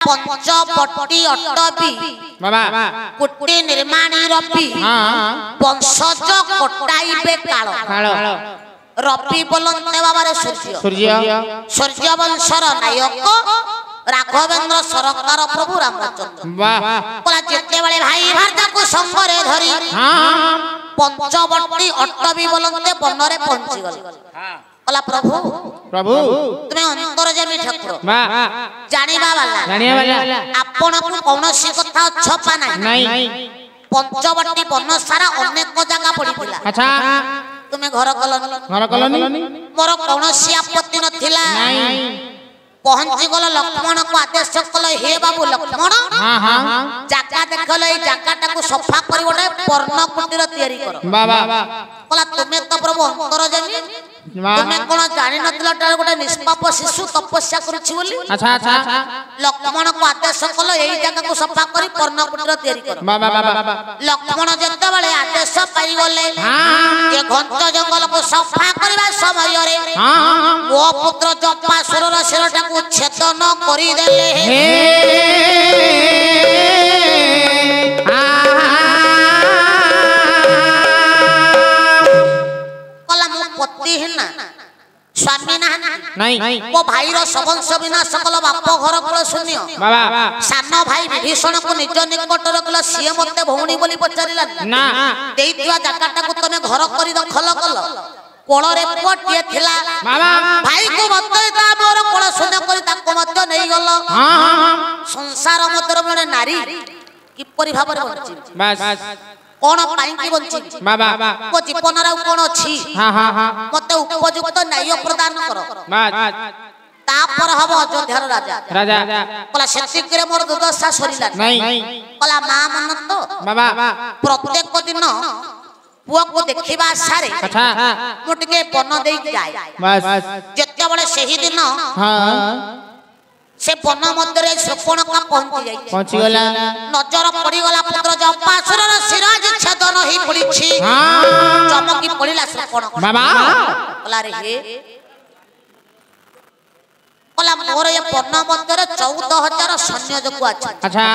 पंचवटी अटबी कुटी निर्माणी रवि वंशज कोटाइबे काल रवि बोलते बाबा सूर्य वंशर नायक राघवेंद्र सरकार प्रभु रामचंद्र जिते बड़े भाई भारत को संगरे धरी पंचवटी अटबी बोलते बनरे पहुंची गले प्रभु प्रभु तुम्हें अंतरजामी ठाकुर जानिबा वाला आपण को कौनसी कथा छपा नहीं पंचवटी वन सारा अनेक जगह पड़ीला अच्छा तुम्हें घर कलनी मोर कौनसी आपत्ति नथिला पहुंची गल लक्ष्मण को आदेश कल हे बाबू लक्ष्मण जगह देखल ए जगह को सफा कर गोटे पर्ण कुटीर तैयारी कर कला तुम्हें तो प्रभु अंतरजामी तुम्हें कोन जानि नथिला गोटे निष्पाप शिशु तपस्या करूछि बोली अच्छा अच्छा लक्ष्मण को आदेश कल एई जगह को सफा करी पर्ण कुटीर तैयारी कर लक्ष्मण जत्ते बेले आदेश पाई गले ये घंट जंगल को सफा करबा समय रे वो पुत्र जपासुर र शिरटा को छेदन करी देले स्वामी नहीं वो भाई रो सबंश विनाश कल बाप घर कल शून्य सान भाई विभीषण को निज निकट रखल सी मत भौणी बोली पचारा ना जगह को तुम घर कर दखल कल कोल रे पुअटिए थिला भाई को मत मोर कोल शून्य कर मत नहीं गल संसार मतर मने नारी किपरि भाबर बंची कोन पाई की बंची को जीवन रा कोन अछि मते उपयुक्त न्याय प्रदान कर तापर हब अयोध्या राजा राजा कला सेतिक रे मोर दुर्दशा सरिला नहीं कला मां मन तो प्रत्येक दिन पुआ को देखिबा सारे मुटके बन देई जाय जत्ते बळे सही दिन से वन मध्य श्रवण का पहुंची गला नजर पड़ी गला पुत्र जपासुर र सिराज छेदन ही पड़ी चमकी पड़िला श्रवण बाबा कला रे हे कला मोर ये वन मध्य 14000 सैन्य जको अच्छा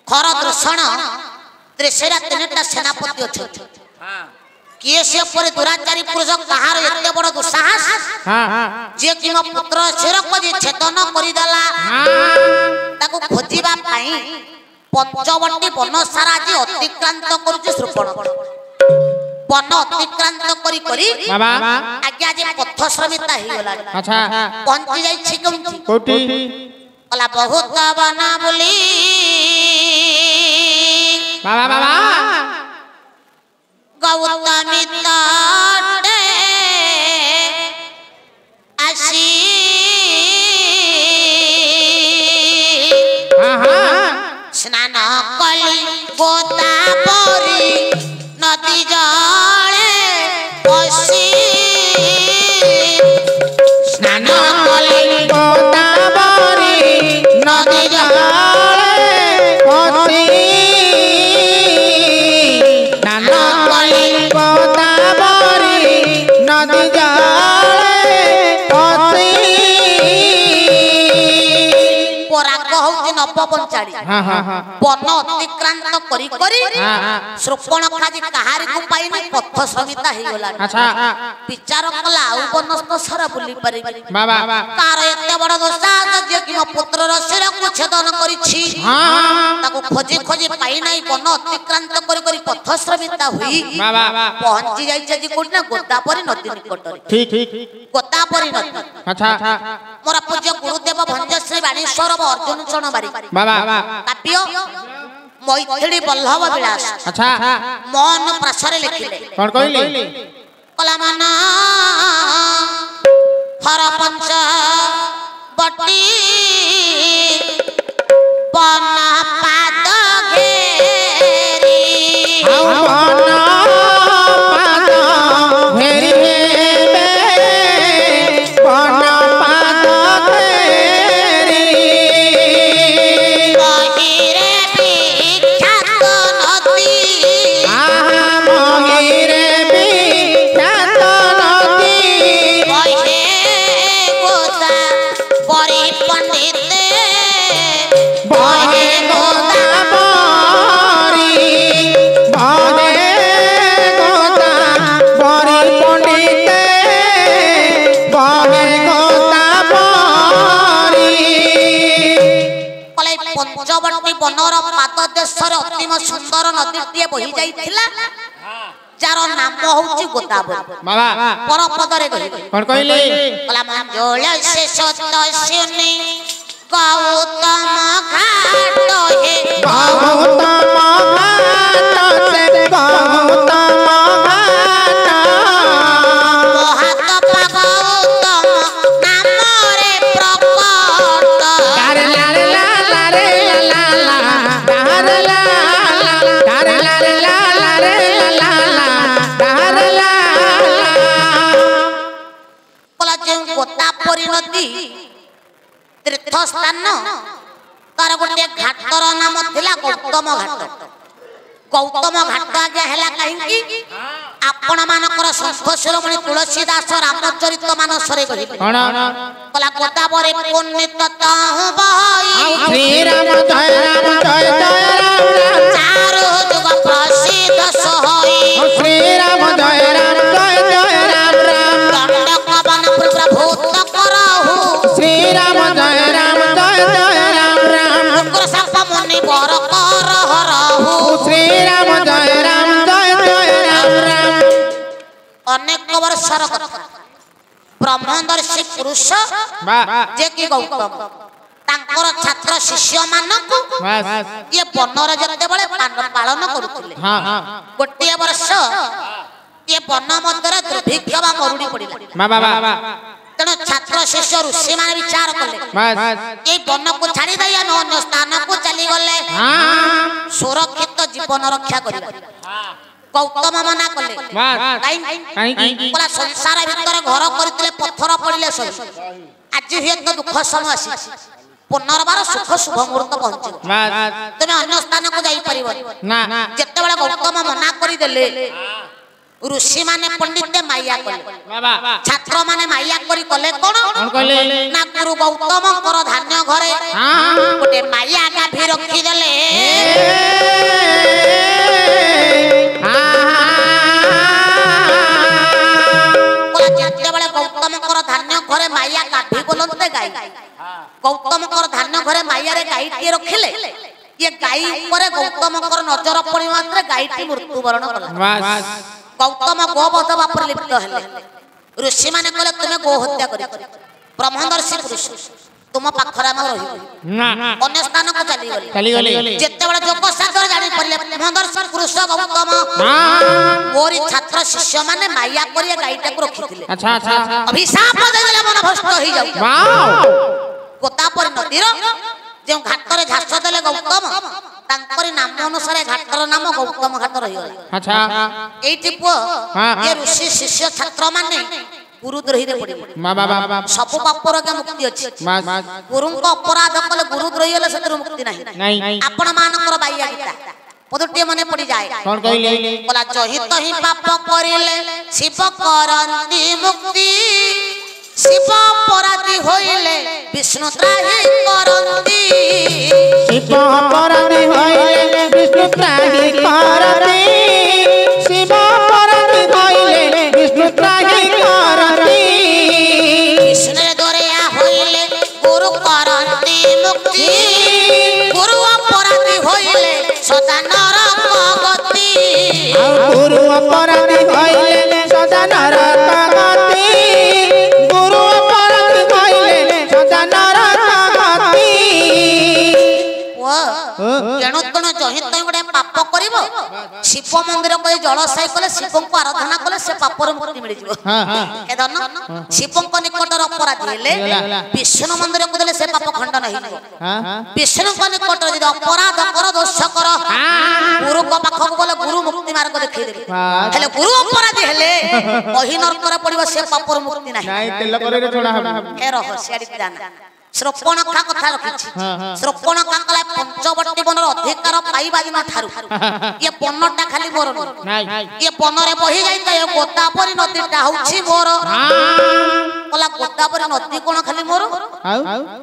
खर दर्शन त्रिशेरा तीनटा सेनापति अछि किए से पर दुराचारी पुरुष कहार एते बड़ दुस्साहस जे कि म पुत्र शिर को जे छेदन करि दला ताको खोजिबा पई पंचवटी वन सारा जे अतिक्रांत करूची श्रवण वन अतिक्रांत करी करी बाबा आज्ञा जे पथ श्रमिता ही गला अच्छा पहुंची जाई छी कोठी कला बहुत बना बोली बाबा बाबा गौतमी तटे आसी स्नान कली गोदावरी नदी जले पसी स्नान कली गोदावरी नदी जले पसी नवपंचाड़ी वन अतिक्रांत करी करी श्रवण खाजी कहारी को पाई नहीं पथ समिता ही गला अच्छा विचार कला आउ बनस्त सारा बुली पारी बाबा कार एते बड़ दोषा जे कि पुत्र र सिर को छेदन करी छी ताको खोजी खोजी पाई नहीं वन अतिक्रांत करी करी पथ समिता हुई बाबा पहुंची जाई छै जी कोना गोदावरी नदी निकट ठीक ठीक गोदावरी नदी अच्छा मोरा पूज्य गुरुदेव भंजश्री बाणेश्वर अर्जुन चरण बारी बाबा काव्य मैथिली बल्लभ विलास अच्छा मन प्रसरे लिखिले कोन कहले कलामना हर पंच बटी बना पाद घेरी बना पाद घेरी बना पाद घेरी महिरे विख्यात नदी महिरे विख्यात नदी बहे गोदा परि पंडे पंचवटी बनर पाद देशर अतिम सुंदर नदीटीए बही जाइथिला जार नाम होउची गोदावरी परपदरे कहले कला मंजोळ शेष दर्शनी गौतम घाट हे गौतम घाट से गौतम नदी तीर्थ स्थान तार गोटे घाटर नाम थिला गौतम घाट गौतम घाट आगे हैला कहीं आपण मानकर संस्थ शिरोमणि तुलसीदास रामचरित मानस रे कहि कला गोदावरी पुण्यत ताहु बहई श्री राम जय राम चारु जुग प्रसिद्ध सोहई श्री राम जय राम दंडक वन प्रभुत करहु श्री राम जय राम सप मुनि बर कर हरहु श्री राम जय राम अनेक वर्षर कथा ब्रह्मदर्शी पुरुष जे कि गौतम तांकर छात्र शिष्य मानक ये बनर जते बळे पालन करूथिले गोटे वर्ष ये बन मध्यरे दुर्भिक्ष बा मरुडी पड़िला तेणु छात्र शिष्य ऋषि माने विचार कले ये बन को छाड़ी दई अन्य स्थान को चली गले सुरक्षित जीवन रक्षा करिबा गौतम मना कले कला संसार भीतर घर करथिले पत्थर पड़िले सही आज हे तो दुख समय आसी पुनर्बार सुख शुभ मुहूर्त पहुंचे तमे अन्य स्थान को जाई परिबो ना जत्ते बेला गौतम मना करि देले ऋषि माने पंडित माया कले छात्र माने माया करी कले कोन ना गुरु गौतम कर धान्य घरे गोटे माया गाभी रखी देले जत्ते बेला गौतम कर धान्य घरे माया गाभी बोलते गाई गौतम कर धान्य घरे माया रे गाई टी रखिले ये गाई ऊपर गौतम कर नजर पड़ी मात्र गाई टी मृत्युवरण कला गौतम गोवध बापर लिप्त हेले ऋषि माने कहले तुमे गो हत्या करि ब्रह्मदर्शी पुरुष तुम पाखरा न रहि ना अन्य स्थान को चली गली जत्ते बडा जोग सागर जानि परले ब्रह्मदर्शी पुरुष गौतम मोरी छात्र शिष्य माने माया करिया गाईटा को रखिथिले अच्छा अभिशाप देले मन भ्रष्ट होई जाउ वाओ गोदावरी नदीर जे घाटरे झास देले गौतम तांकरी नाम अनुसार घाटर नाम गौतम घाट रही गला अच्छा एठी पो ये ऋषि शिष्य छात्र माने गुरु द्रोही रे पड़ी सब पापर के मुक्ति अछि गुरु को अपराध कले गुरु द्रोही हले से मुक्ति नाही आपण मानकर बाइया गीता पदटे मने पड़ी जाए कोन कहले बोला जहित ही पाप करिले शिव करंती मुक्ति शिव अपराधी होइले विष्णु त्राही करंती शिव अपराधी होइले विष्णु त्राही करंती शिव अपराधी होइले विष्णु त्राही करंती कृष्ण दोरिया होइले गुरु करंती मुक्ति गुरु अपराधी होइले सदा नरक गति गुरु अपराधी होइले सदा नरक गति तेणु तेणु जही तुम गोटे पाप कर शिव मंदिर को जलसाई कले शिव को आराधना कले से पापर मुक्ति मिल शिव निकटर अपराधी हेले विष्णु मंदिर को देले से पाप खंडन हो विष्णु निकट यदि अपराध कर दोष कर गुरु को पाख गले गुरु मुक्ति मार्ग देखै देबे हेले गुरु अपराधी हेले कहि नरक रे पड़िबो से पापर मुक्ति नाही तेल करे रे छोड़ा हम ए रहस्याड़ी जाना श्रपणखा कथा रखिछि श्रपणखा कला पंचवटी बनर अधिकार पाइबा दिन ठारू ये बनटा खाली मोर ये बनरे बही जाई त गोदावरी नदीटा होछि मोर कला गोदावरी नदी कोन खाली मोर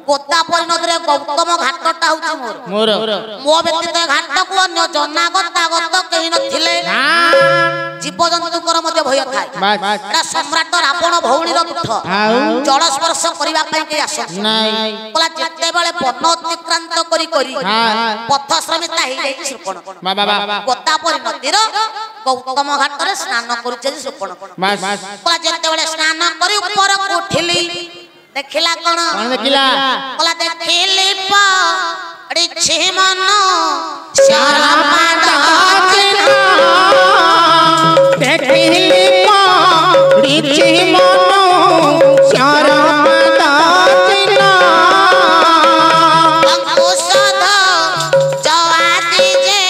गोदावरी नदी रे गौतम घाटटा होछि मोर मो व्यक्तिगत घाट को अन्य जनागत गत केहि नथिले जीवजंतुकर मध्य भय थाए एटा सम्राट रावण भौणीर तुठ जल स्पर्श करबा पई के आस नाही बोला जत्ते बेले वन अतिक्रांत करी करी पथ श्रमिता हे जाई सुपण गोतापरी नदीर गौतम घाट रे स्नान करूचे सुपण बोला जत्ते बेले स्नान करी ऊपर को उठिली देखिला कोन देखिला बोला देखिली पड़ी छे मन श्यारा पादा देखिली पड़ी छे मन श्यारा पादा अंकुशध जवादी जे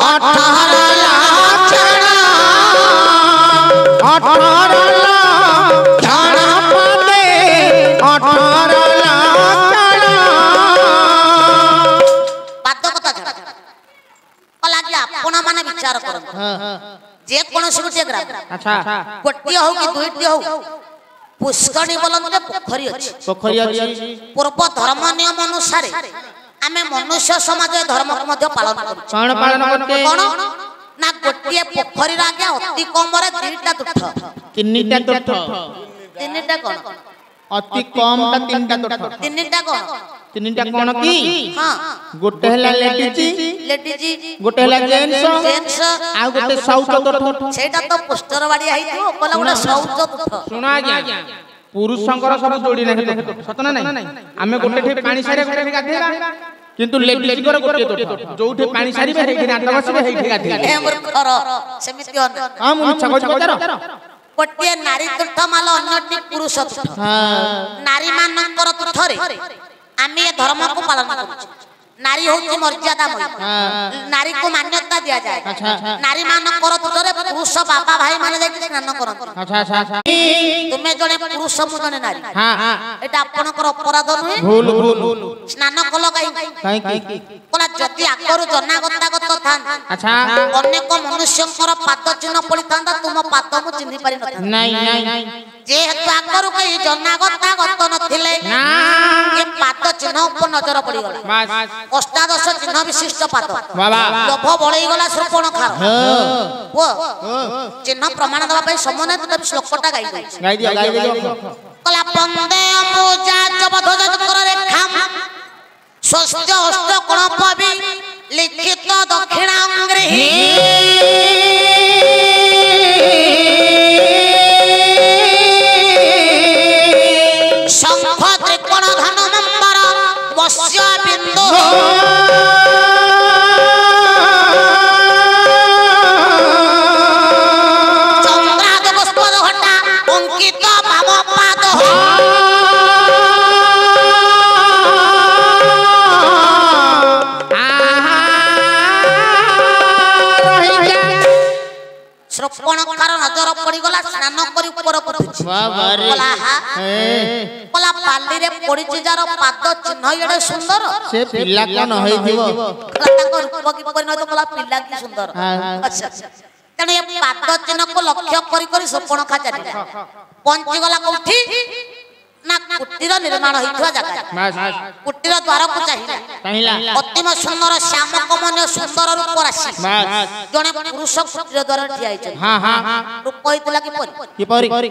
18 लाक्षण 18 लाक्षण पादे 18 आपण माने विचार करन जे कोनोसी गुटे ग्राम अच्छा गोटिया हो कि दुईटी हो पुष्करणी बोलंते पोखरी अछि पूर्व धर्म नियम अनुसार आमे मनुष्य समाज धर्म को मध्य पालन करू कोन पालन करते कोन ना गोटिया पोखरी आगे अति कम रे तीनटा तुठ तीनटा तुठ तीनटा कोन अति कम ता तीनटा तुठ तीनटा कोन तीनटा कोन की हां गोटे हला लेडीजी गोटे हला जेंट्स आ गोटे साउथ तुठ सेटा तो पोस्टर वाडी आइतो बोला गोटे साउथ तुठ सुना आज्ञा पुरुषंकर सब जोड़ी नाही सत ना नाही आमे गोटे ठे पानी सारे गोटे गाधेगा किंतु लेडीज कर गोटे तुठ जोठे पानी सारी बे हेठी नाट बसबे हेठी गाधेगा ए मूर्खर सेमिति अन हां मु इच्छा कोच पचार गोटे नारी तुठ माल अन्यटी पुरुष तुठ नारी मानकर तुठरे आमे धर्म को पालन करू नारी होची मर्यादामयी नारी को मान्यता दिया जाए नारी मान कर तुरे पुरुष बाबा भाई माने जाय स्नान करन अच्छा अच्छा अच्छा तुमे जने पुरुष मु जने नारी हां हां एटा आपनकर अपराध नुहे भूल स्नान कल काई कोला जति आकरु जनागतागत थान अच्छा अनेक मनुष्यकर पाद चिन्ह पड़ी थांदा तुम पाद मु चिन्हि पारि न नहीं जेहेतु आकरु कई जनागतागत नथिले ना ये पाद चिन्ह ऊपर नजर पड़ी गला अष्टादश चिन्ह विशिष्ट पाद बाबा लोभ बळई गला श्रवण खार ओ चिन्ह प्रमाण दवा पई समने तो श्लोकटा गाई दियो कला बंदे पूजा जबधज कर रेखा स्वस्थ अष्ट कोण पवि लिखित दक्षिणांग्रे शंख त्रिकोण धन मंबर वस्य बिंदु चंद्राद पुष्पद घटा अंकित वाम पाद श्रवणकार नजर पड़ी गला स्नान करी ऊपर पथुछि बोला हा बोला पाली रे पड़िछि जार पाद चिन्ह एडे सुंदर से पिल्ला कोन होई दिबो ताको रूप की परि न तो बोला पिल्ला की सुंदर अच्छा तने पाद चिन्ह को लक्ष्य करी करी श्रवण खा चली पंची गला कोठी ना कुटीर निर्माण होइथवा जगह कुटीर द्वार को चाहिला अतिम सुंदर श्याम कमन्य सुंदर रूप राशि जने पुरुष कुटीर द्वार ठिया आइछ हां हां रूप होइतला की परि